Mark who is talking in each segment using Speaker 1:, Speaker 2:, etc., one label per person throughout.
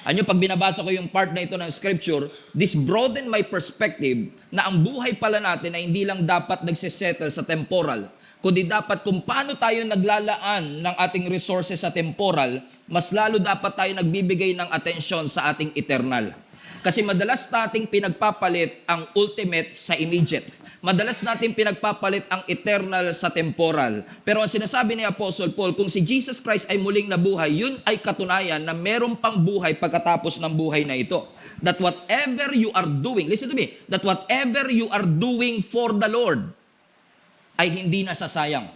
Speaker 1: Ano, pag binabasa ko yung part na ito ng scripture, this broaden my perspective na ang buhay pala natin ay hindi lang dapat nagsisettle sa temporal, kundi dapat kung paano tayo naglalaan ng ating resources sa temporal, mas lalo dapat tayo nagbibigay ng atensyon sa ating eternal. Kasi madalas nating pinagpapalit ang ultimate sa immediate. Madalas natin pinagpapalit ang eternal sa temporal. Pero ang sinasabi ni Apostle Paul, kung si Jesus Christ ay muling nabuhay, yun ay katunayan na meron pang buhay pagkatapos ng buhay na ito. That whatever you are doing, listen to me, that whatever you are doing for the Lord ay hindi nasasayang.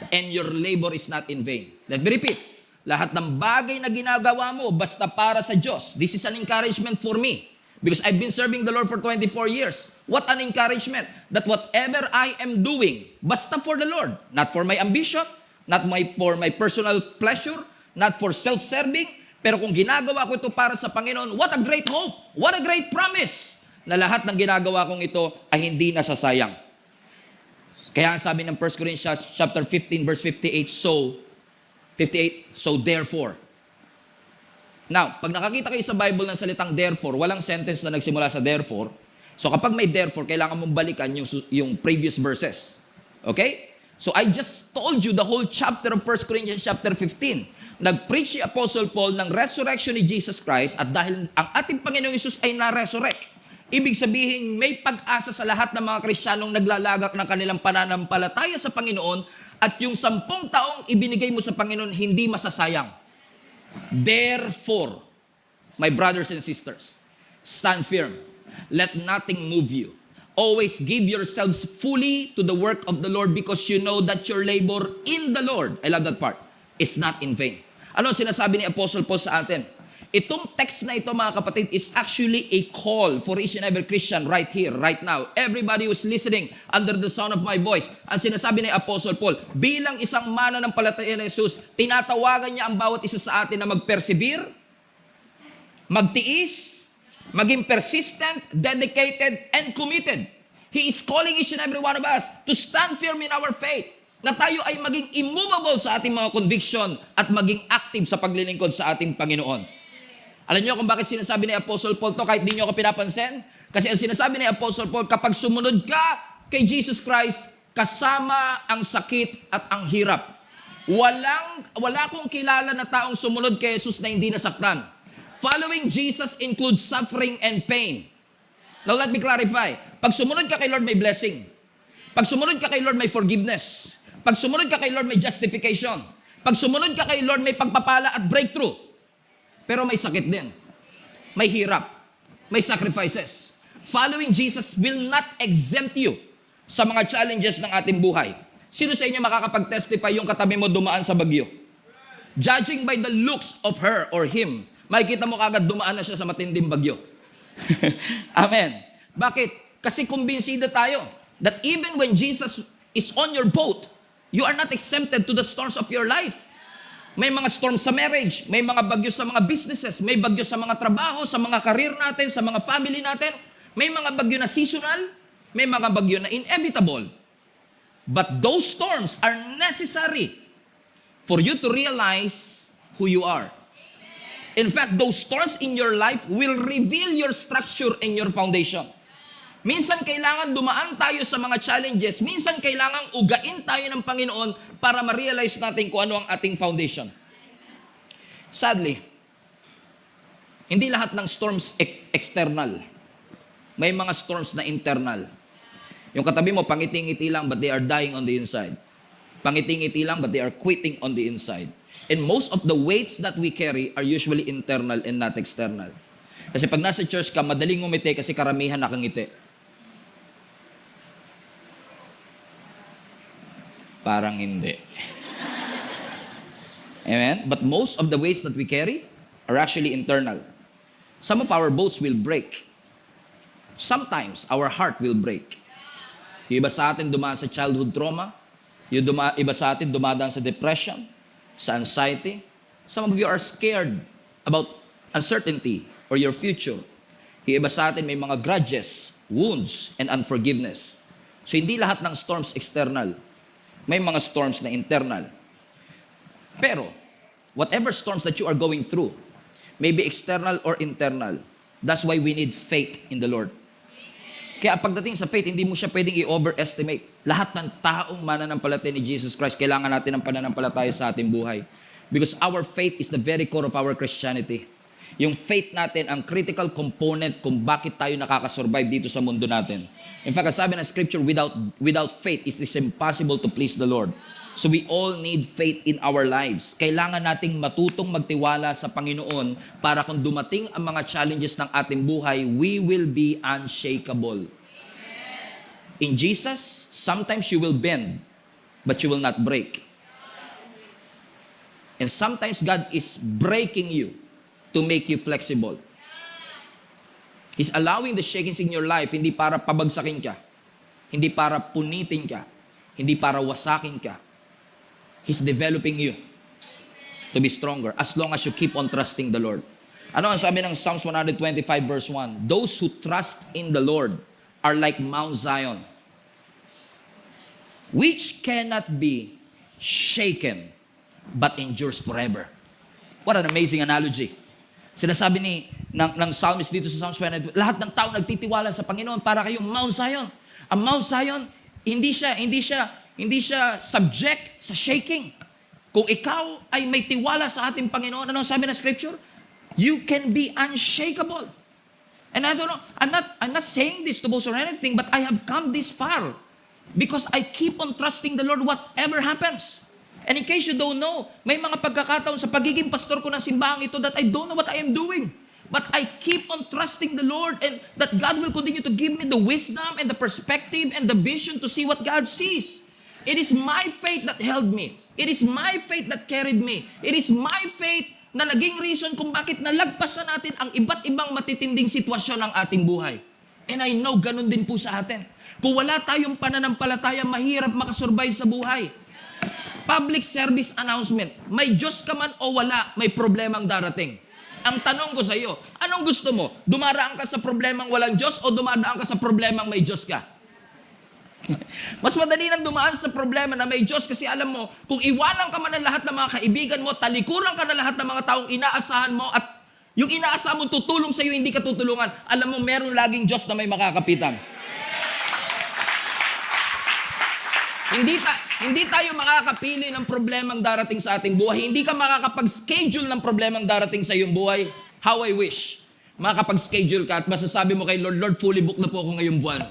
Speaker 1: And your labor is not in vain. Let me repeat. Lahat ng bagay na ginagawa mo, basta para sa Diyos. This is an encouragement for me. Because I've been serving the Lord for 24 years. What an encouragement that whatever I am doing, basta for the Lord. Not for my ambition, not for my personal pleasure, not for self-serving. Pero kung ginagawa ko ito para sa Panginoon, what a great hope, what a great promise na lahat ng ginagawa kong ito ay hindi nasasayang. Kaya ang sabi ng 1 Corinthians chapter 15 verse 58, so therefore. Now, pag nakakita kayo sa Bible ng salitang therefore, walang sentence na nagsimula sa therefore. So kapag may therefore, kailangan mong balikan yung previous verses. Okay? So I just told you the whole chapter of 1 Corinthians chapter 15. Nag-preach si Apostle Paul ng resurrection ni Jesus Christ at dahil ang ating Panginoong Hesus ay na-resurrect. Ibig sabihin, may pag-asa sa lahat ng mga Kristiyanong naglalagak ng kanilang pananampalataya sa Panginoon at yung 10 taong ibinigay mo sa Panginoon, hindi masasayang. Therefore, my brothers and sisters, stand firm. Let nothing move you. Always give yourselves fully to the work of the Lord because you know that your labor in the Lord, I love that part, is not in vain. Ano sinasabi ni Apostle Paul sa atin? Itong text na ito, mga kapatid, is actually a call for each and every Christian right here, right now. Everybody who's listening under the sound of my voice. Ang sinasabi ni Apostle Paul, bilang isang mananampalataya ni Jesus, tinatawagan niya ang bawat isa sa atin na mag-persevere, magtiis, maging persistent, dedicated, and committed. He is calling each and every one of us to stand firm in our faith, na tayo ay maging immovable sa ating mga conviction at maging active sa paglilingkod sa ating Panginoon. Alam niyo kung bakit sinasabi ni Apostle Paul to kahit di niyo ako pinapansin? Kasi ang sinasabi ni Apostle Paul, kapag sumunod ka kay Jesus Christ, kasama ang sakit at ang hirap. Wala akong kilala na taong sumunod kay Jesus na hindi nasaktan. Following Jesus includes suffering and pain. Now let me clarify. Pag sumunod ka kay Lord, may blessing. Pag sumunod ka kay Lord, may forgiveness. Pag sumunod ka kay Lord, may justification. Pag sumunod ka kay Lord, may pagpapala at breakthrough. Pero may sakit din. May hirap. May sacrifices. Following Jesus will not exempt you sa mga challenges ng ating buhay. Sino sa inyo makakapag-testify yung katabi mo dumaan sa bagyo? Judging by the looks of her or him, makikita mo kagad dumaan na siya sa matinding bagyo. Amen. Bakit? Kasi kumbinsido tayo that even when Jesus is on your boat, you are not exempted to the storms of your life. May mga storms sa marriage, may mga bagyo sa mga businesses, may bagyo sa mga trabaho, sa mga career natin, sa mga family natin. May mga bagyo na seasonal, may mga bagyo na inevitable. But those storms are necessary for you to realize who you are. In fact, those storms in your life will reveal your structure and your foundation. Minsan kailangan dumaan tayo sa mga challenges. Minsan kailangan ugain tayo ng Panginoon para ma-realize natin kung ano ang ating foundation. Sadly, hindi lahat ng storms external. May mga storms na internal. Yung katabi mo, pangiti-ngiti lang but they are dying on the inside. Pangiti-ngiti lang but they are quitting on the inside. And most of the weights that we carry are usually internal and not external. Kasi pag nasa church ka, madaling ngumiti kasi karamihan nakangiti. Parang hindi. Amen? But most of the weights that we carry are actually internal. Some of our boats will break. Sometimes, our heart will break. Yung iba sa atin dumaan sa childhood trauma. Yung iba sa atin dumadaan sa depression, sa anxiety. Some of you are scared about uncertainty or your future. Yung iba sa atin may mga grudges, wounds, and unforgiveness. So, hindi lahat ng storms external. May mga storms na internal. Pero, whatever storms that you are going through, Maybe external or internal. That's why we need faith in the Lord. Kaya pagdating sa faith, hindi mo siya pwedeng i-overestimate. Lahat ng taong mananampalataya ni Jesus Christ, kailangan natin ng pananampalataya sa ating buhay. Because our faith is the very core of our Christianity. Yung faith natin, ang critical component kung bakit tayo nakakasurvive dito sa mundo natin. In fact, sabi ng scripture, without faith, it is impossible to please the Lord. So we all need faith in our lives. Kailangan nating matutong magtiwala sa Panginoon para kung dumating ang mga challenges ng ating buhay, we will be unshakable. In Jesus, sometimes you will bend, but you will not break. And sometimes God is breaking you to make you flexible. He's allowing the shakings in your life, hindi para pabagsakin ka, hindi para punitin ka, hindi para wasakin ka. He's developing you to be stronger as long as you keep on trusting the Lord. Ano ang sabi ng Psalms 125 verse 1? Those who trust in the Lord are like Mount Zion, which cannot be shaken but endures forever. What an amazing analogy. Sinasabi ng psalmist dito sa Psalms 125, lahat ng tao nagtitiwala sa Panginoon para kayong Mount Zion. Ang Mount Zion, hindi siya subject sa shaking. Kung ikaw ay may tiwala sa ating Panginoon, ano sabi ng scripture? You can be unshakable. And I don't know, I'm not saying this to boast or anything, but I have come this far because I keep on trusting the Lord whatever happens. And in case you don't know, may mga pagkakataon sa pagiging pastor ko ng simbahang ito that I don't know what I am doing. But I keep on trusting the Lord and that God will continue to give me the wisdom and the perspective and the vision to see what God sees. It is my faith that held me. It is my faith that carried me. It is my faith na naging reason kung bakit nalagpasan natin ang iba't ibang matitinding sitwasyon ng ating buhay. And I know ganun din po sa atin. Kung wala tayong pananampalataya, mahirap makasurvive sa buhay. Public service announcement. May Diyos ka man o wala, may problemang darating. Ang tanong ko sa iyo, anong gusto mo? Dumaraan ka sa problemang walang Diyos o dumadaan ka sa problemang may Diyos ka? Mas madali nang dumaan sa problema na may Diyos kasi alam mo, kung iwanan ka man ng lahat ng mga kaibigan mo, talikuran ka ng lahat ng mga taong inaasahan mo at yung inaasahan mo tutulong sa iyo, hindi ka tutulungan, alam mo, meron laging Diyos na may makakapitan. Hindi tayo makakapili ng problemang darating sa ating buhay. Hindi ka makakapag-schedule ng problemang darating sa iyong buhay. How I wish. Makakapag-schedule ka at masasabi mo kay Lord, Lord, fully booked na po ako ngayong buwan.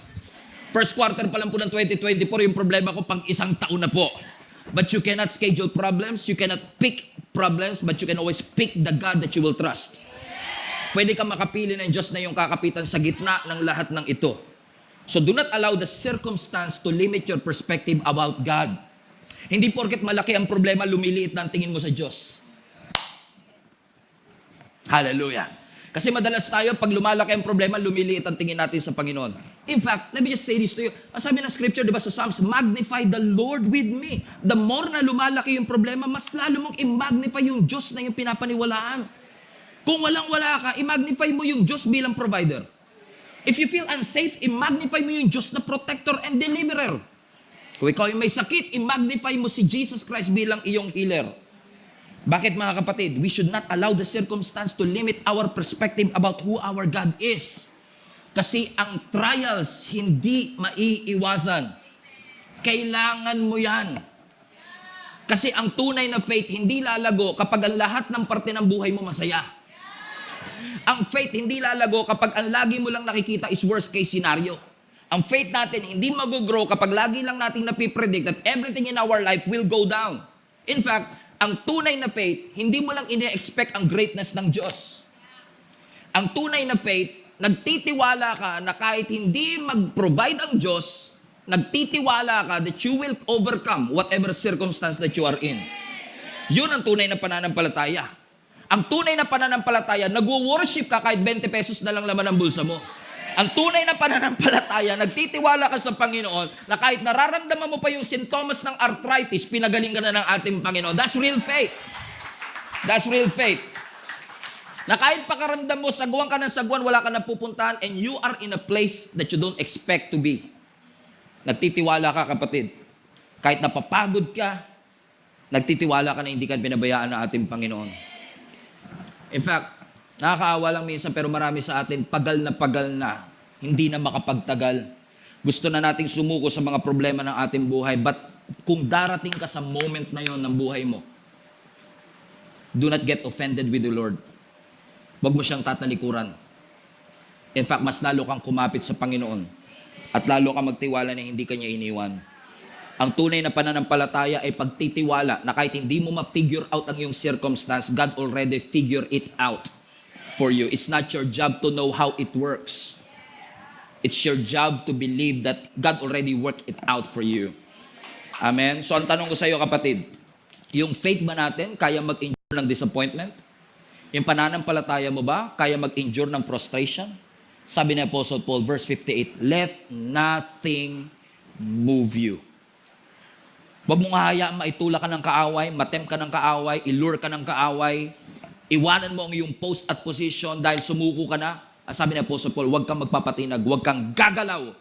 Speaker 1: First quarter pa lang po ng 2024, yung problema ko pang isang taon na po. But you cannot schedule problems, you cannot pick problems, but you can always pick the God that you will trust. Pwede ka makapili ng Diyos na yung kakapitan sa gitna ng lahat ng ito. So do not allow the circumstance to limit your perspective about God. Hindi porket malaki ang problema, lumiliit na ang tingin mo sa Diyos. Hallelujah. Kasi madalas tayo, pag lumalaki ang problema, lumiliit ang tingin natin sa Panginoon. In fact, let me just say this to you. Ang sabi ng scripture, di ba sa Psalms, magnify the Lord with me. The more na lumalaki yung problema, mas lalo mong i-magnify yung Diyos na yung pinapaniwalaan. Kung walang-wala ka, i-magnify mo yung Diyos bilang provider. If you feel unsafe, i-magnify mo yung Diyos na protector and deliverer. Kung ikaw yung may sakit, i-magnify mo si Jesus Christ bilang iyong healer. Bakit mga kapatid? We should not allow the circumstance to limit our perspective about who our God is. Kasi ang trials hindi maiiwasan. Kailangan mo yan. Kasi ang tunay na faith hindi lalago kapag ang lahat ng parte ng buhay mo masaya. Ang faith hindi lalago kapag ang lagi mo lang nakikita is worst case scenario. Ang faith natin hindi mag-grow kapag lagi lang natin napipredict that everything in our life will go down. In fact, ang tunay na faith, hindi mo lang ine-expect ang greatness ng Diyos. Ang tunay na faith, nagtitiwala ka na kahit hindi mag-provide ang Diyos, nagtitiwala ka that you will overcome whatever circumstance that you are in. Yun ang tunay na pananampalataya. Ang tunay na pananampalataya, nagwo-worship ka kahit 20 pesos na lang laman ang bulsa mo. Ang tunay na pananampalataya, nagtitiwala ka sa Panginoon na kahit nararamdaman mo pa yung sintomas ng arthritis, pinagaling ka na ng ating Panginoon. That's real faith. That's real faith. Na kahit pakaramdam mo, sagwan ka ng sagwan, wala ka na pupuntahan, and you are in a place that you don't expect to be. Nagtitiwala ka, kapatid. Kahit napapagod ka, nagtitiwala ka na hindi ka pinabayaan ng ating Panginoon. In fact, Nakakaawa lang minsan pero marami sa atin pagal na, hindi na makapagtagal. Gusto na nating sumuko sa mga problema ng ating buhay, but kung darating ka sa moment na yon ng buhay mo, do not get offended with the Lord. Huwag mo siyang tatalikuran. In fact, mas lalo kang kumapit sa Panginoon at lalo kang magtiwala na hindi kanya iniwan. Ang tunay na pananampalataya ay pagtitiwala na kahit hindi mo ma-figure out ang iyong circumstance, God already figure it out for you. It's not your job to know how it works. It's your job to believe that God already worked it out for you. Amen? So ang tanong ko sa iyo, kapatid, yung faith ba natin kaya mag-endure ng disappointment? Yung pananampalataya mo ba kaya mag-endure ng frustration? Sabi ni Apostle Paul, verse 58, let nothing move you. Huwag mong hahayaan maitula ka ng kaaway, matempt ka ng kaaway, ilure ka ng kaaway, iwanan mo ang iyong post at position dahil sumuko ka na. Sabi ni Apostle Paul, huwag kang magpapatinag, huwag kang gagalaw.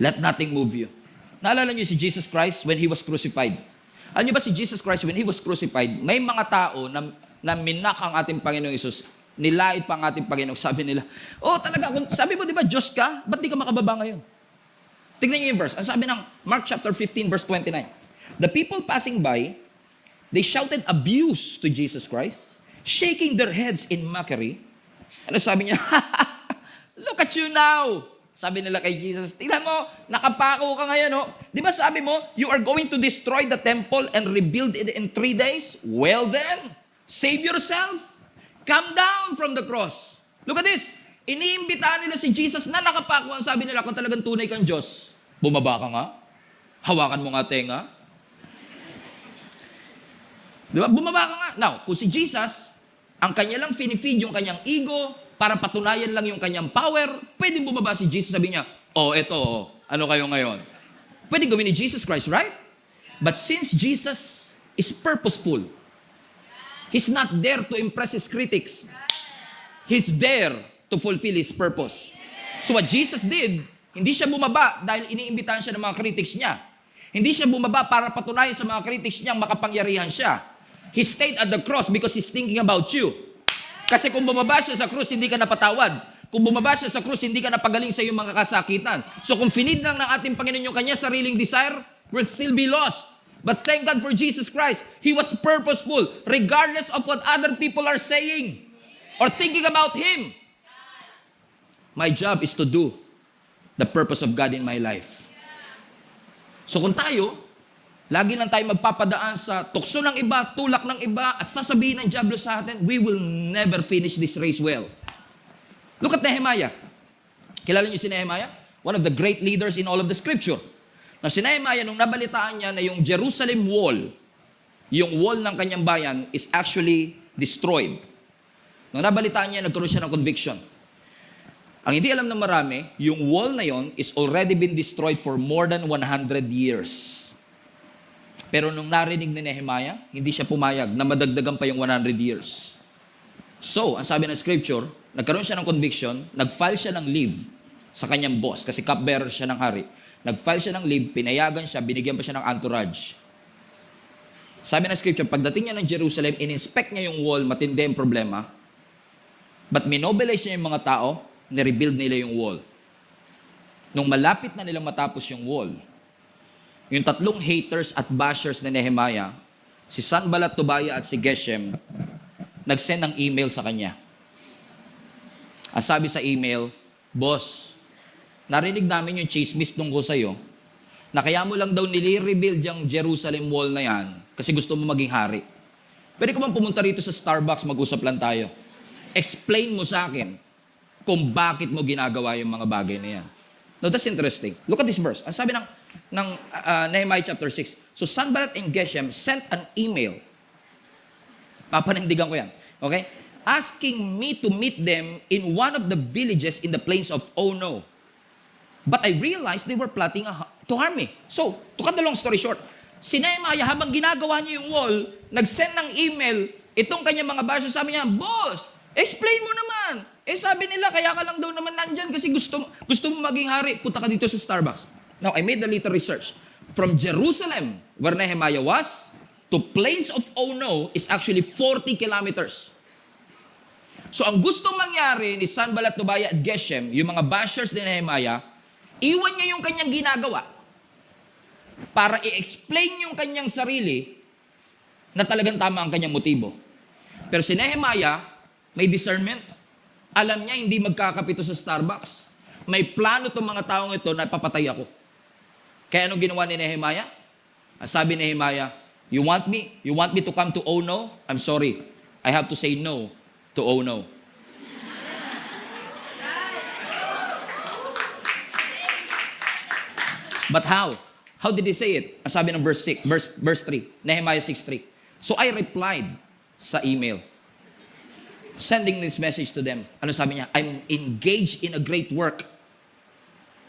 Speaker 1: Let nothing move you. Naalala niyo si Jesus Christ when He was crucified? Alam niyo ba si Jesus Christ when He was crucified, may mga tao na minak ang ating Panginoong Isus, nilait pa ang ating Panginoon. Sabi nila, oh talaga, sabi mo di ba Diyos ka? Ba't di ka makababa ngayon? Tignan niyo yung verse. Ang sabi ng Mark chapter 15 verse 29. The people passing by, they shouted abuse to Jesus Christ, shaking their heads in mockery. Ano sabi niya? Look at you now! Sabi nila kay Jesus, tingnan mo, nakapako ka ngayon, no? Di ba sabi mo, you are going to destroy the temple and rebuild it in 3 days? Well then, save yourself. Come down from the cross. Look at this. Iniimbitahan nila si Jesus na nakapako. Ang sabi nila, kung talagang tunay kang Diyos, bumaba ka nga. Hawakan mo nga tenga. Di ba? Bumaba ka nga. Now, kung si Jesus, ang kanya lang finifeed yung kanyang ego, para patunayan lang yung kanyang power, pwedeng bumaba si Jesus, sabi niya, eto, ano kayo ngayon? Pwedeng gawin ni Jesus Christ, right? But since Jesus is purposeful, He's not there to impress His critics. He's there to fulfill His purpose. So what Jesus did, hindi siya bumaba dahil iniimbitahan siya ng mga critics niya. Hindi siya bumaba para patunayan sa mga critics niya makapangyarihan siya. He stayed at the cross because He's thinking about you. Kasi kung bumaba siya sa krus, hindi ka napatawad. Kung bumaba siya sa krus, hindi ka napagaling sa iyong mga kasakitan. So kung finid lang ng ating Panginoon yung kanya sariling desire, we'll still be lost. But thank God for Jesus Christ. He was purposeful, regardless of what other people are saying or thinking about Him. My job is to do the purpose of God in my life. So kung tayo, lagi lang tayo magpapadaan sa tukso ng iba, tulak ng iba, at sasabihin ng diablo sa atin, we will never finish this race well. Look at Nehemiah. Kilala niyo si Nehemiah? One of the great leaders in all of the scripture. Na si Nehemiah, nung nabalitaan niya na yung Jerusalem wall, yung wall ng kanyang bayan, is actually destroyed. Nung nabalitaan niya, nagkaroon siya ng conviction. Ang hindi alam ng marami, yung wall na yon is already been destroyed for more than 100 years. Pero nung narinig ni Nehemiah, hindi siya pumayag na madagdagan pa yung 100 years. So, ang sabi ng scripture, nagkaroon siya ng conviction, nag-file siya ng leave sa kanyang boss, kasi cupbearer siya ng hari. Nag-file siya ng leave, pinayagan siya, binigyan pa siya ng entourage. Sabi ng scripture, pagdating niya ng Jerusalem, in-inspect niya yung wall, matindi ang problema. But minobilize niya yung mga tao, nirebuild nila yung wall. Nung malapit na nilang matapos yung wall, yung tatlong haters at bashers ni Nehemiah, si Sanballat, Tobiah at si Geshem, nag-send ng email sa kanya. Ang sabi sa email, Boss, narinig namin yung chismis tungkol sa'yo, na kaya mo lang daw nili-rebuild yung Jerusalem wall na yan kasi gusto mo maging hari. Pwede ko bang pumunta rito sa Starbucks, mag-usap lang tayo? Explain mo sa akin kung bakit mo ginagawa yung mga bagay na yan. Now, that's interesting. Look at this verse. Ang sabi ng Nehemiah chapter 6. So, Sanballat and Geshem sent an email. Papanindigan ko yan. Okay? Asking me to meet them in one of the villages in the plains of Ono. But I realized they were plotting to harm me. So, to cut the long story short, si Nehemiah, habang ginagawa niya yung wall, nag-send ng email, itong kanyang mga bashers, sabi niya, Boss, explain mo naman. Sabi nila, kaya ka lang daw naman nandyan kasi gusto mo maging hari. Punta ka dito sa Starbucks. Now, I made a little research. From Jerusalem, where Nehemiah was, to place of Ono is actually 40 kilometers. So ang gustong mangyari ni Sanballat, Tobiah at Geshem, yung mga bashers ni Nehemiah, iwan niya yung kanyang ginagawa para i-explain yung kanyang sarili na talagang tama ang kanyang motibo. Pero si Nehemiah, may discernment. Alam niya hindi magkakapito sa Starbucks. May plano itong mga taong ito na papatay ako. Kaya anong ginawa ni Nehemiah? Sabi ni Nehemiah, you want me to come to Ono? I'm sorry. I have to say no to Ono. But how? How did he say it? Sabi ng verse 3, Nehemiah 6:3. So I replied sa email, sending this message to them. Ano sabi niya? I'm engaged in a great work,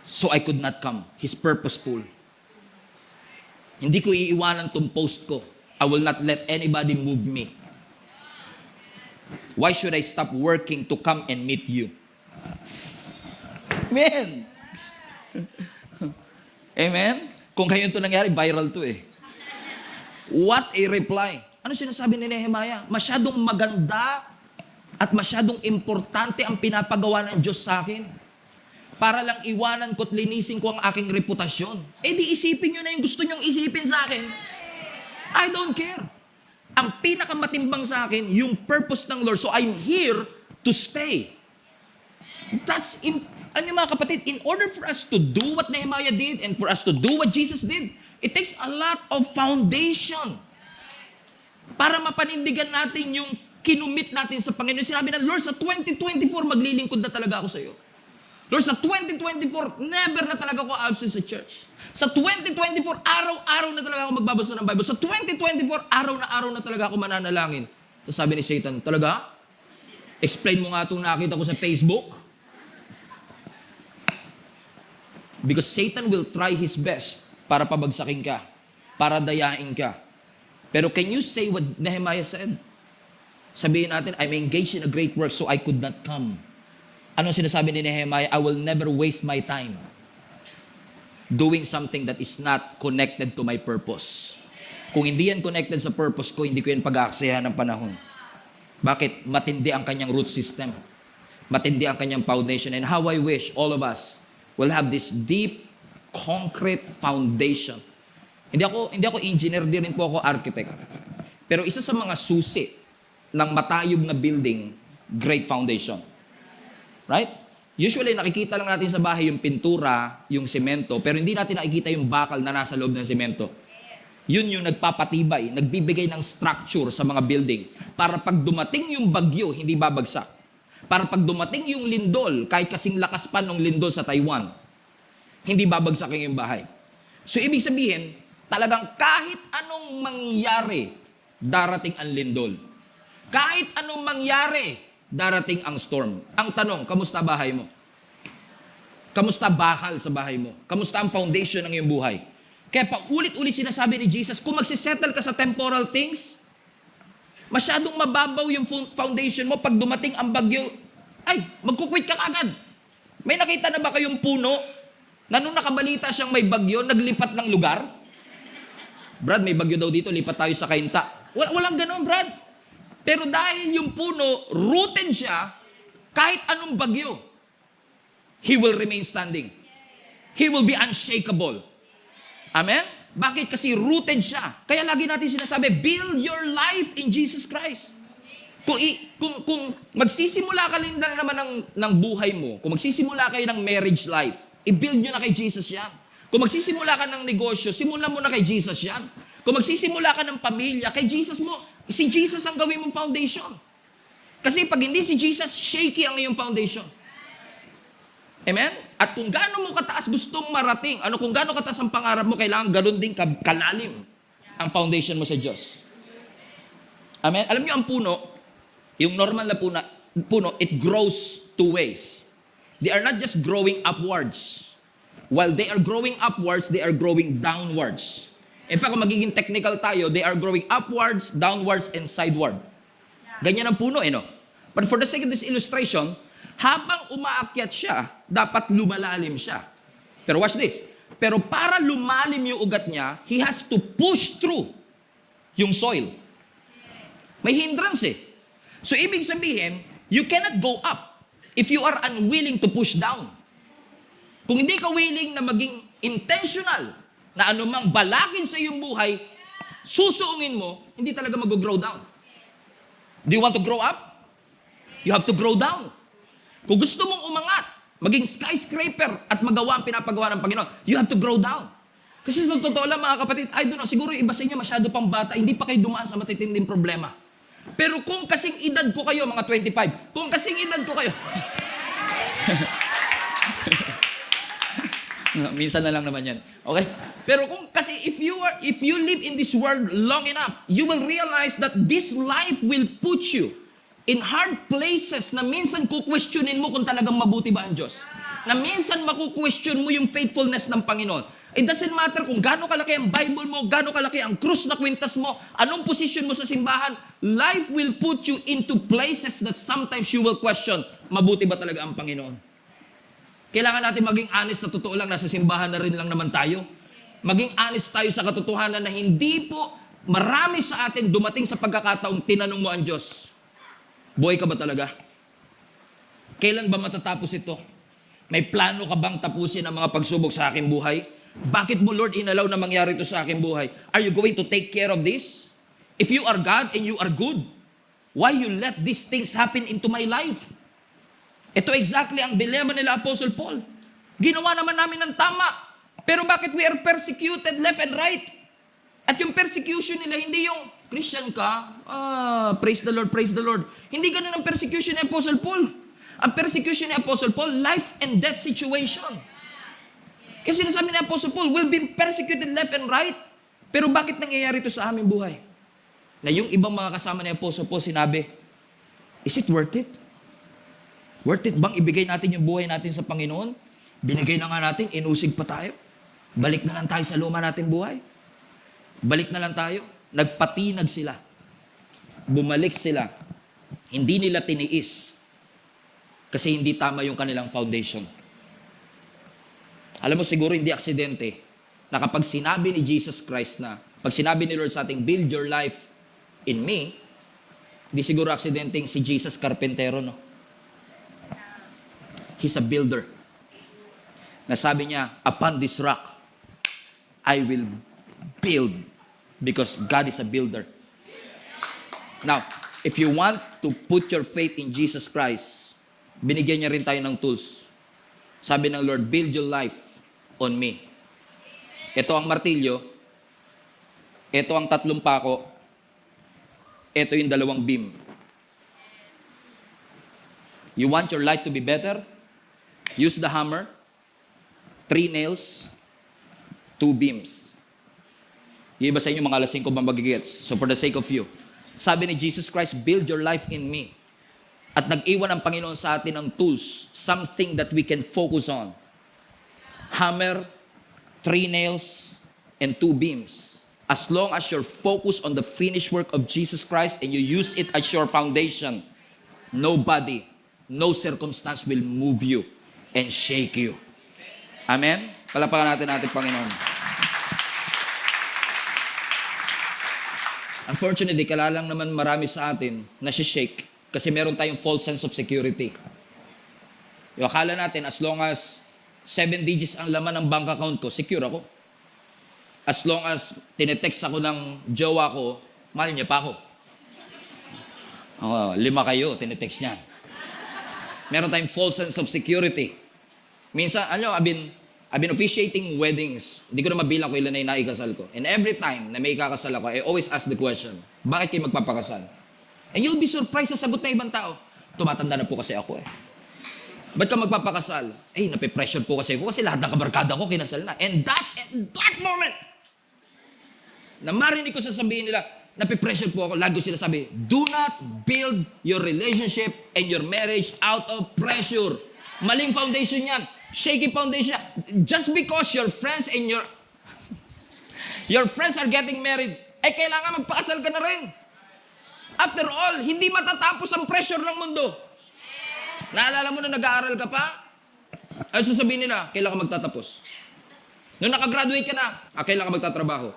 Speaker 1: so I could not come. He's purposeful. Hindi ko iiwanan tong post ko. I will not let anybody move me. Why should I stop working to come and meet you? Amen. Amen? Kung kayo ito nangyari, viral to eh. What a reply. Ano sinasabi ni Nehemiah? Masyadong maganda at masyadong importante ang pinapagawa ng Diyos sa akin para lang iwanan ko't linisin ko ang aking reputasyon. Eh di isipin nyo na yung gusto nyong isipin sa akin. I don't care. Ang pinakamatimbang sa akin, yung purpose ng Lord. So I'm here to stay. Ano mga kapatid, in order for us to do what Nehemiah did and for us to do what Jesus did, it takes a lot of foundation para mapanindigan natin yung kinumit natin sa Panginoon. Sinabi na, Lord, sa 2024, maglilingkod na talaga ako sa iyo. Lord, sa 2024, never na talaga ako absent sa church. Sa 2024, araw-araw na talaga ako magbabasa ng Bible. Sa 2024, araw na talaga ako mananalangin. So sabi ni Satan, talaga? Explain mo nga itong nakita ko sa Facebook. Because Satan will try his best para pabagsakin ka, para dayain ka. Pero can you say what Nehemiah said? Sabihin natin, I'm engaged in a great work so I could not come. Anong sinasabi ni Nehemiah? I will never waste my time doing something that is not connected to my purpose. Kung hindi yan connected sa purpose ko, hindi ko yan pag-aaksihan ng panahon. Bakit? Matindi ang kanyang root system. Matindi ang kanyang foundation. And how I wish all of us will have this deep, concrete foundation. Hindi ako engineer, di rin po ako architect. Pero isa sa mga susi ng matayog na building, great foundation. Right? Usually, nakikita lang natin sa bahay yung pintura, yung semento, pero hindi natin nakikita yung bakal na nasa loob ng semento. Yun yung nagpapatibay, nagbibigay ng structure sa mga building. Para pag dumating yung bagyo, hindi babagsak. Para pag dumating yung lindol, kahit kasing lakas pa ng lindol sa Taiwan, hindi babagsakin yung bahay. So, ibig sabihin, talagang kahit anong mangyari, darating ang lindol. Kahit anong mangyari, darating ang storm. Ang tanong, kamusta bahay mo? Kamusta bakal sa bahay mo? Kamusta ang foundation ng iyong buhay? Kaya paulit-ulit sinasabi ni Jesus, kung magsisettle ka sa temporal things, masyadong mababaw yung foundation mo. Pag dumating ang bagyo, ay, magkukwit ka agad. May nakita na ba kayong puno na nung nakabalita siyang may bagyo, naglipat ng lugar? Brad, may bagyo daw dito, lipat tayo sa Kainta. Walang ganon, Brad. Pero dahil yung puno, rooted siya, kahit anong bagyo, he will remain standing. He will be unshakable. Amen? Bakit? Kasi rooted siya. Kaya lagi natin sinasabi, build your life in Jesus Christ. Kung magsisimula ka rin na naman ng buhay mo, kung magsisimula kayo ng marriage life, i-build nyo na kay Jesus yan. Kung magsisimula ka ng negosyo, simulan mo na kay Jesus yan. Kung magsisimula ka ng pamilya, kay Jesus mo, si Jesus ang gawin mong foundation. Kasi pag hindi si Jesus, shaky ang iyong foundation. Amen? At kung gaano mo kataas gustong marating, kung gaano kataas ang pangarap mo, kailangan ganoon din kalalim ang foundation mo sa Diyos. Amen? Alam niyo ang puno, yung normal na puno, it grows two ways. They are not just growing upwards. While they are growing upwards, they are growing downwards. In fact, kung magiging technical tayo, they are growing upwards, downwards, and sideward. Ganyan ang puno, no? But for the sake of this illustration, habang umaakyat siya, dapat lumalalim siya. Pero watch this. Pero para lumalim yung ugat niya, he has to push through yung soil. May hindrance eh. So, ibig sabihin, you cannot go up if you are unwilling to push down. Kung hindi ka willing na maging intentional na anumang balakid sa iyong buhay, susuungin mo, hindi talaga mag-grow down. Do you want to grow up? You have to grow down. Kung gusto mong umangat, maging skyscraper at magawa ang pinapagawa ng Panginoon, you have to grow down. Kasi sa totoo lang mga kapatid, I don't know, siguro iba sa inyo masyado pang bata, hindi pa kayo dumaan sa matitinding problema. Pero kung kasing edad ko kayo, mga 25, kung kasing edad ko kayo, minsan na lang naman yan. Okay? Pero kung kasi if you live in this world long enough, you will realize that this life will put you in hard places na minsan kukwestiyonin mo kung talagang mabuti ba ang Diyos. Na minsan makukwestiyon mo yung faithfulness ng Panginoon. It doesn't matter kung gaano kalaki ang Bible mo, gaano kalaki ang krus na kwintas mo, anong position mo sa simbahan, life will put you into places that sometimes you will question, mabuti ba talaga ang Panginoon? Kailangan natin maging honest sa totoo lang, nasa simbahan na rin lang naman tayo. Maging honest tayo sa katotohanan na hindi po marami sa atin dumating sa pagkakataong tinanong mo ang Diyos, buhay ka ba talaga? Kailan ba matatapos ito? May plano ka bang tapusin ang mga pagsubok sa aking buhay? Bakit mo, Lord, inalaw na mangyari ito sa aking buhay? Are you going to take care of this? If you are God and you are good, why you let these things happen into my life? Ito exactly ang dilemma nila Apostle Paul. Ginawa naman namin ng tama. Pero bakit we are persecuted left and right? At yung persecution nila, hindi yung Christian ka, praise the Lord, praise the Lord. Hindi ganun ang persecution ni Apostle Paul. Ang persecution ni Apostle Paul, life and death situation. Kasi sinasabi ni Apostle Paul, we've been persecuted left and right. Pero bakit nangyayari ito sa aming buhay? Na yung ibang mga kasama ni Apostle Paul sinabi, is it worth it? Worth it bang ibigay natin yung buhay natin sa Panginoon? Binigay na nga natin, inusig pa tayo. Balik na lang tayo sa luma natin buhay. Balik na lang tayo. Nagpatinag sila. Bumalik sila. Hindi nila tiniis. Kasi hindi tama yung kanilang foundation. Alam mo, siguro hindi aksidente na kapag sinabi ni Jesus Christ na, pag sinabi ni Lord sa ating, build your life in me, hindi siguro aksidenteng si Jesus Carpentero, no? He's a builder. Nasabi niya, upon this rock, I will build because God is a builder. Now, if you want to put your faith in Jesus Christ, binigyan niya rin tayo ng tools. Sabi ng Lord, build your life on me. Ito ang martilyo, ito ang 3 pako, ito yung 2 beam. You want your life to be better? Use the hammer, 3 nails, 2 beams. Yung iba sa inyo, mga lasing ko bang magigets? So for the sake of you, sabi ni Jesus Christ, build your life in me. At nag-iwan ang Panginoon sa atin ng tools, something that we can focus on. Hammer, 3 nails, and 2 beams. As long as you're focused on the finished work of Jesus Christ and you use it as your foundation, nobody, no circumstance will move you and shake you. Amen? Palapakan natin ating Panginoon. Unfortunately, kalalang naman marami sa atin na shake kasi meron tayong false sense of security. Yung akala natin, as long as 7 digits ang laman ng bank account ko, secure ako. As long as tinetext ako ng jowa ko, mahal niya pa ako. 5 kayo, tinetext niya. Meron tayong false sense of security. Minsan, I've been officiating weddings. Hindi ko na mabilang kung ilan na yung naikasal ko. And every time na may ikakasal ako, I always ask the question, bakit kayo magpapakasal? And you'll be surprised sa sagot ng ibang tao. Tumatanda na po kasi ako eh. Ba't ka magpapakasal? Nape-pressure po kasi ako kasi lahat ng kabarkada ko kinasal na. And that moment, na marinig ko sasabihin nila, nape-pressure po ako, lagi ko sila sabi, do not build your relationship and your marriage out of pressure. Maling foundation yan. Shaky foundation yan. Just because your friends and your friends are getting married, kailangan magpakasal ka na rin. After all, hindi matatapos ang pressure ng mundo. Naalala mo na nag-aaral ka pa? Ay sasabihin nila, kailan ka magtatapos? Nung nakagraduate ka na, kailan ka magtatrabaho?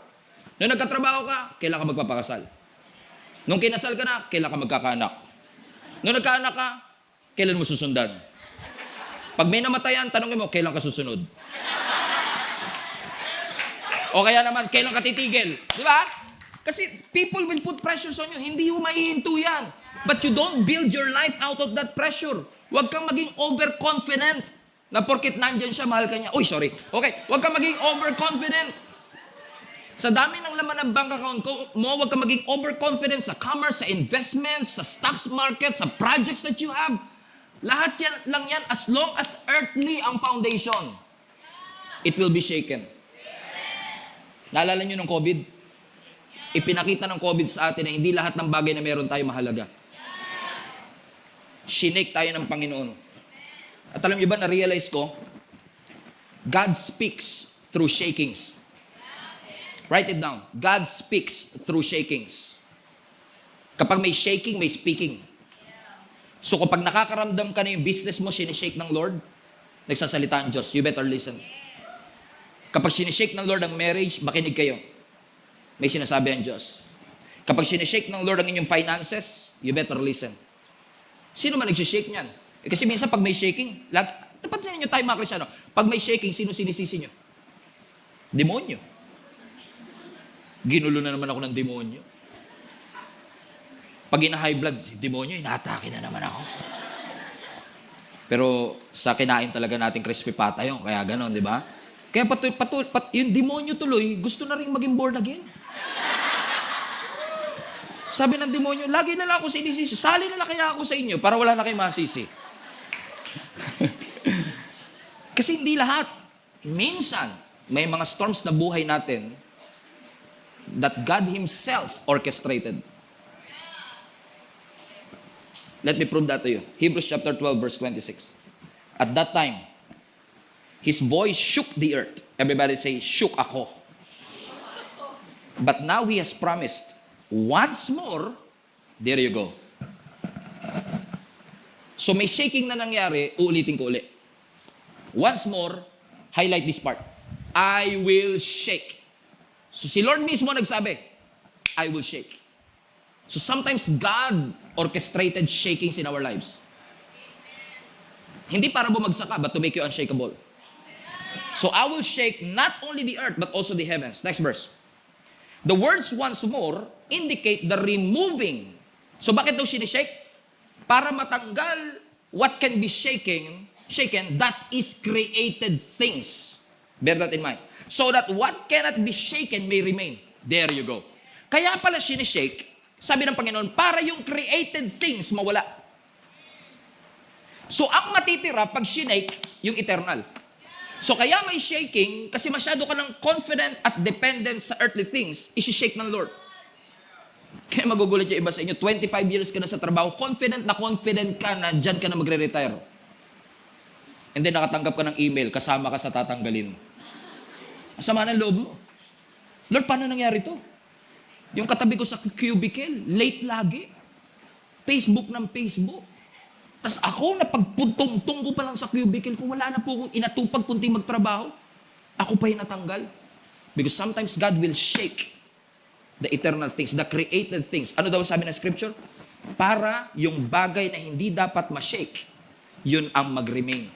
Speaker 1: Nung nagkatrabaho ka, kailan ka magpapakasal? Nung kinasal ka na, kailan ka magkakaanak? Nung nagkaanak ka, kailan mo susundan? Pag may namatayan, tanongin mo, kailan ka susunod? O kaya naman, kailan ka titigil? Di ba? Kasi people will put pressures on you. Hindi mo maihinto yan. But you don't build your life out of that pressure. Huwag kang maging overconfident na porkit nandyan siya, mahal ka niya. Uy, sorry. Okay, huwag kang maging overconfident. Sa dami ng laman ng bank account mo, huwag kang maging overconfident sa commerce, sa investments, sa stocks market, sa projects that you have. Lahat yan lang yan as long as earthly ang foundation. It will be shaken. Naalala nyo ng COVID? Ipinakita ng COVID sa atin na hindi lahat ng bagay na meron tayo mahalaga. Shinake tayo ng Panginoon. At alam niyo ba, na-realize ko, God speaks through shakings. Write it down. God speaks through shakings. Kapag may shaking, may speaking. So kapag nakakaramdam ka na yung business mo, sinishake ng Lord, nagsasalita ang Diyos. You better listen. Kapag sinishake ng Lord ang marriage, makinig kayo. May sinasabi ang Diyos. Kapag sinishake ng Lord ang inyong finances, you better listen. Sino man nagsishake niyan? Kasi minsan pag may shaking, dapat sa inyo tayo mga Kristyano, pag may shaking, sino sinisisi nyo? Demonyo. Ginulo na naman ako ng demonyo. Pag ina-high blood, demonyo, inaatake na naman ako. Pero sa kinain talaga natin crispy pata yun, kaya ganon, di ba? Kaya yung demonyo tuloy, gusto na rin maging born again. Sabi ng demonyo, lagi na lang ako sinisisi. Sali na lang kaya ako sa inyo para wala na kayo masisi. Kasi hindi lahat. Minsan, may mga storms na buhay natin that God Himself orchestrated. Let me prove that to you. Hebrews chapter 12, verse 26. At that time, His voice shook the earth. Everybody say, shook ako. But now He has promised, once more, there you go. So may shaking na nangyari, uulitin ko ulit. Once more, highlight this part. I will shake. So si Lord mismo nagsabi, I will shake. So sometimes God orchestrated shakings in our lives. Hindi para bumagsak ka, but to make you unshakable. So I will shake not only the earth, but also the heavens. Next verse. The words once more indicate the removing. So bakit daw sinishake? Para matanggal what can be shaken, that is created things. Bear that in mind. So that what cannot be shaken may remain. There you go. Kaya pala sinishake, sabi ng Panginoon, para yung created things mawala. So ang matitira pag shinake, yung eternal. So kaya may shaking, kasi masyado ka ng confident at dependent sa earthly things, isi-shake ng Lord. Kaya magugulat yung iba sa inyo, 25 years ka na sa trabaho, confident ka na dyan ka na magre-retire. And then nakatanggap ka ng email, kasama ka sa tatanggalin. Sama ng loob mo. Lord, paano nangyari to? Yung katabi ko sa cubicle, late lagi. Facebook ng Facebook. Tapos ako, napagpuntong-tung ko pa lang sa cubicle ko, wala na po akong inatupag kundi magtrabaho. Ako pa yung natanggal. Because sometimes God will shake the eternal things, the created things. Ano daw sabi ng scripture? Para yung bagay na hindi dapat ma-shake, yun ang mag-remain.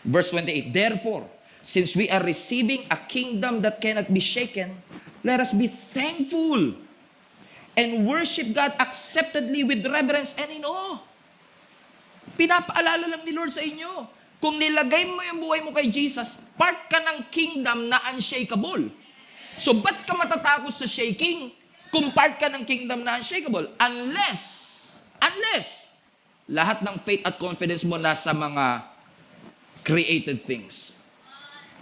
Speaker 1: Verse 28, therefore, since we are receiving a kingdom that cannot be shaken, let us be thankful and worship God acceptedly with reverence and in awe. Pinapaalala lang ni Lord sa inyo. Kung nilagay mo yung buhay mo kay Jesus, part ka ng kingdom na unshakable. So, ba't ka matatakot sa shaking kung part ka ng kingdom na unshakable? Unless, lahat ng faith at confidence mo nasa mga created things,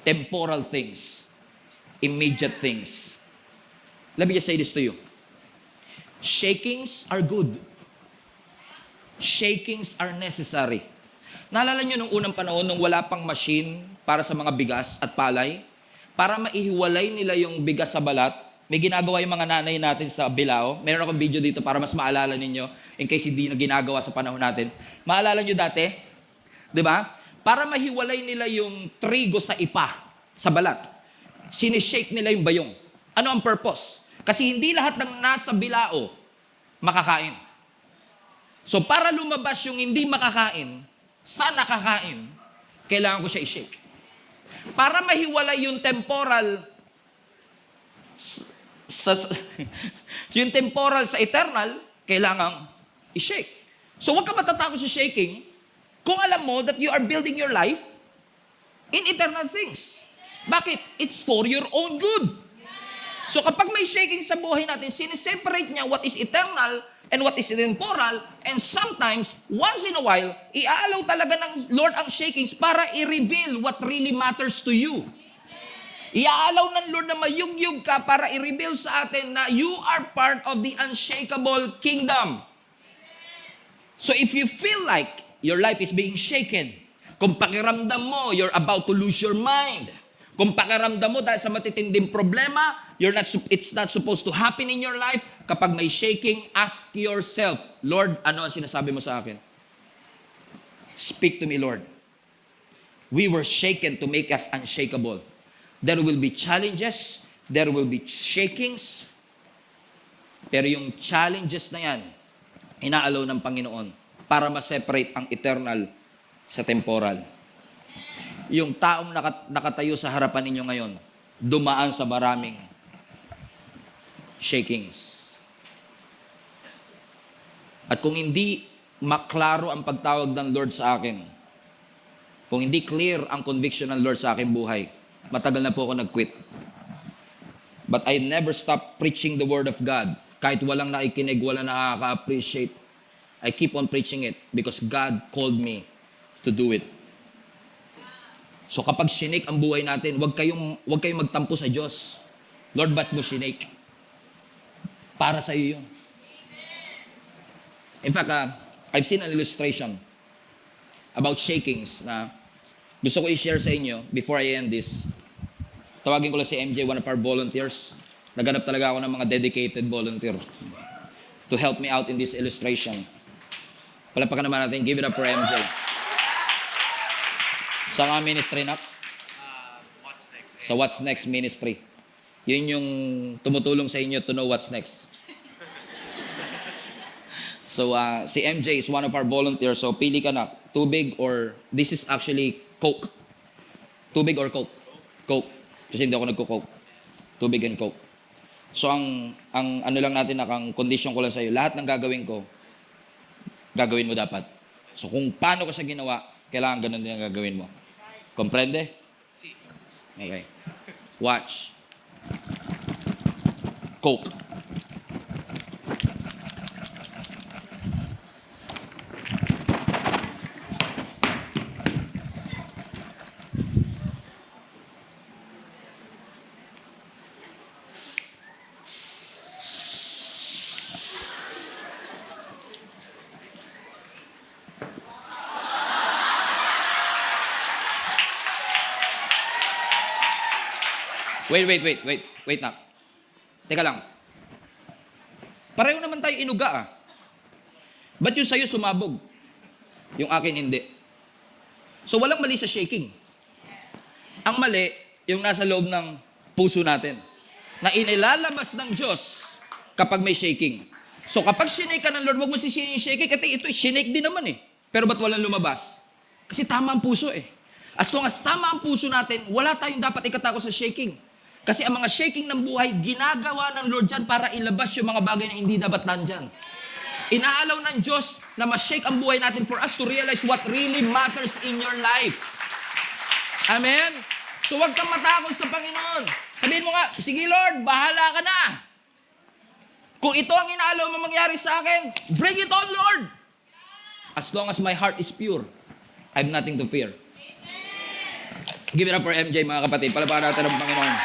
Speaker 1: temporal things, immediate things. Let me just say this to you. Shakings are good. Shakings are necessary. Naalala nyo nung unang panahon, nung wala pang machine para sa mga bigas at palay, para maihiwalay nila yung bigas sa balat, may ginagawa yung mga nanay natin sa Bilao. Meron akong video dito para mas maalala ninyo, in case hindi na ginagawa sa panahon natin. Maalala nyo dati, di ba? Para mahiwalay nila yung trigo sa ipa, sa balat, sinishake nila yung bayong. Ano ang purpose? Kasi hindi lahat ng nasa bilao makakain. So para lumabas yung hindi makakain sa nakakain, kailangan ko siya i-shake. Para mahiwalay yung temporal sa yung temporal sa eternal, kailangan i-shake. So huwag ka matatakot sa shaking kung alam mo that you are building your life in eternal things. Bakit? It's for your own good. So kapag may shaking sa buhay natin, sineseparate niya what is eternal and what is temporal, and sometimes, once in a while, iaalaw talaga ng Lord ang shakings para i-reveal what really matters to you. Iaalaw ng Lord na mayugyug ka para i-reveal sa atin na you are part of the unshakable kingdom. So if you feel like your life is being shaken, kung pakiramdam mo, you're about to lose your mind, kung pakiramdam mo dahil sa matitinding problema, it's not supposed to happen in your life, kapag may shaking, ask yourself, Lord, ano ang sinasabi mo sa akin? Speak to me, Lord. We were shaken to make us unshakable. There will be challenges, there will be shakings, pero yung challenges na yan, inaalaw ng Panginoon para ma-separate ang eternal sa temporal. Yung taong nakatayo sa harapan ninyo ngayon, dumaan sa maraming shakings. At kung hindi maklaro ang pagtawag ng Lord sa akin, kung hindi clear ang conviction ng Lord sa aking buhay, matagal na po ako nag-quit. But I never stop preaching the Word of God. Kahit walang nakikinig, walang nakaka-appreciate, I keep on preaching it because God called me to do it. So kapag sinake ang buhay natin, huwag kayong magtampo sa Diyos. Lord, ba't mo sinake? Para sa iyo yun. In fact, I've seen an illustration about shakings na gusto ko i-share sa inyo before I end this. Tawagin ko lang si MJ, one of our volunteers. Naghanap talaga ako ng mga dedicated volunteer to help me out in this illustration. Palapakan naman natin. Give it up for MJ. Sa mga ministry na?
Speaker 2: What's next?
Speaker 1: Sa What's Next ministry. Yun yung tumutulong sa inyo to know what's next. So, si MJ is one of our volunteers. So, pili ka na. Tubig or, this is actually Coke. Tubig or Coke? Coke. Kasi hindi ako nagko-Coke. Tubig and Coke. So, ang ano lang natin, ang condition ko lang sa'yo, lahat ng gagawin ko, gagawin mo dapat. So, kung paano ko siya ginawa, kailangan ganun din ang gagawin mo. Comprende? Okay. Watch. Coke. Wait na. Teka lang. Pareho naman tayo inuga Ba't yung sa'yo sumabog? Yung akin hindi. So walang mali sa shaking. Ang mali, yung nasa loob ng puso natin. Na inilalabas ng Diyos kapag may shaking. So kapag sinake ka ng Lord, huwag mo sisihin yung shaking. Kasi ito, sinake din naman Pero ba't walang lumabas? Kasi tama ang puso As long as tama ang puso natin, wala tayong dapat ikatakot sa shaking. Kasi ang mga shaking ng buhay, ginagawa ng Lord dyan para ilabas yung mga bagay na hindi dapat nandyan. Inaalaw ng Diyos na ma-shake ang buhay natin for us to realize what really matters in your life. Amen? So huwag kang matakot sa Panginoon. Sabihin mo nga, sige Lord, bahala ka na. Kung ito ang inaalaw mo mangyari sa akin, bring it on, Lord. As long as my heart is pure, I have nothing to fear. Give it up for MJ, mga kapatid. Palapakan natin ang Panginoon.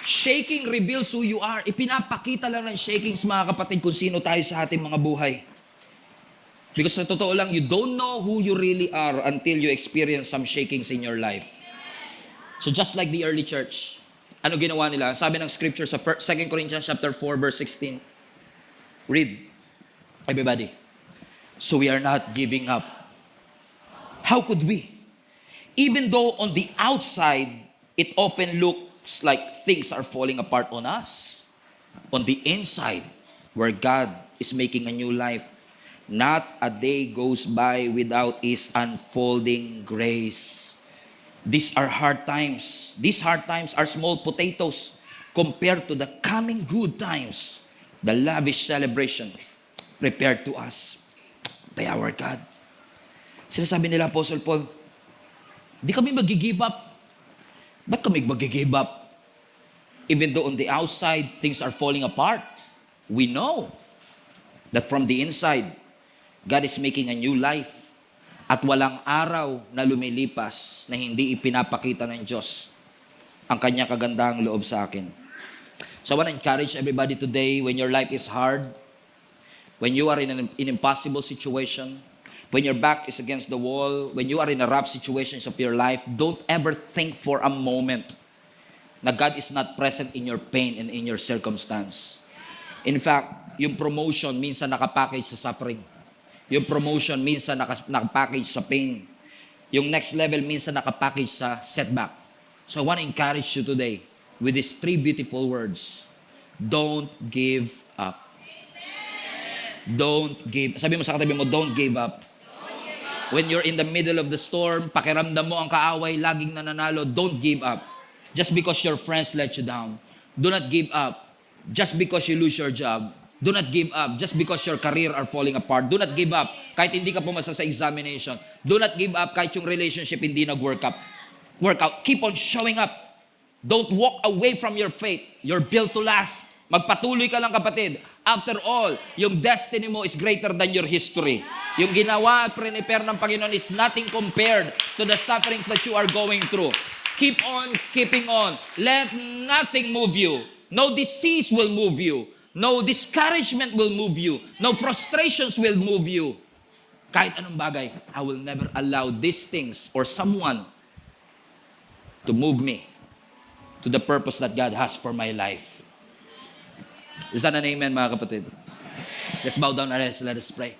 Speaker 1: Shaking reveals who you are. Ipinapakita lang ng shakings, mga kapatid, kung sino tayo sa ating mga buhay. Because sa totoo lang, you don't know who you really are until you experience some shakings in your life. So just like the early church, ano ginawa nila? Sabi ng scripture sa 2 Corinthians chapter 4, verse 16. Read. Everybody. So we are not giving up. How could we? Even though on the outside, it often looked It's like things are falling apart on us. On the inside, where God is making a new life, not a day goes by without His unfolding grace. These are hard times. These hard times are small potatoes compared to the coming good times, the lavish celebration prepared to us by our God. Sinasabi nila, Apostle Paul, di kami mag-give up. Ba't kami mag-give up? Even though on the outside, things are falling apart, we know that from the inside, God is making a new life. At walang araw na lumilipas na hindi ipinapakita ng Diyos ang kanyang kagandahang loob sa akin. So I want to encourage everybody today, when your life is hard, when you are in an impossible situation, when your back is against the wall, when you are in a rough situations of your life, don't ever think for a moment na God is not present in your pain and in your circumstance. In fact, yung promotion minsan nakapackage sa suffering. Yung promotion minsan nakapackage sa pain. Yung next level minsan nakapackage sa setback. So I want to encourage you today with these 3 beautiful words. Don't give up. Don't give. Sabi mo sa katabi mo, don't give up. When you're in the middle of the storm, pakiramdam mo ang kaaway, laging nananalo, don't give up. Just because your friends let you down. Do not give up. Just because you lose your job. Do not give up. Just because your career are falling apart. Do not give up. Kahit hindi ka pumasa sa examination. Do not give up kahit yung relationship hindi nag-work out. Keep on showing up. Don't walk away from your faith. You're built to last. Magpatuloy ka lang, kapatid. After all, yung destiny mo is greater than your history. Yung ginawa at prepare ng Panginoon is nothing compared to the sufferings that you are going through. Keep on keeping on. Let nothing move you. No disease will move you. No discouragement will move you. No frustrations will move you. Kahit anong bagay, I will never allow these things or someone to move me to the purpose that God has for my life. Is that an amen, mga kapatid? Let's bow down our heads. Let us pray.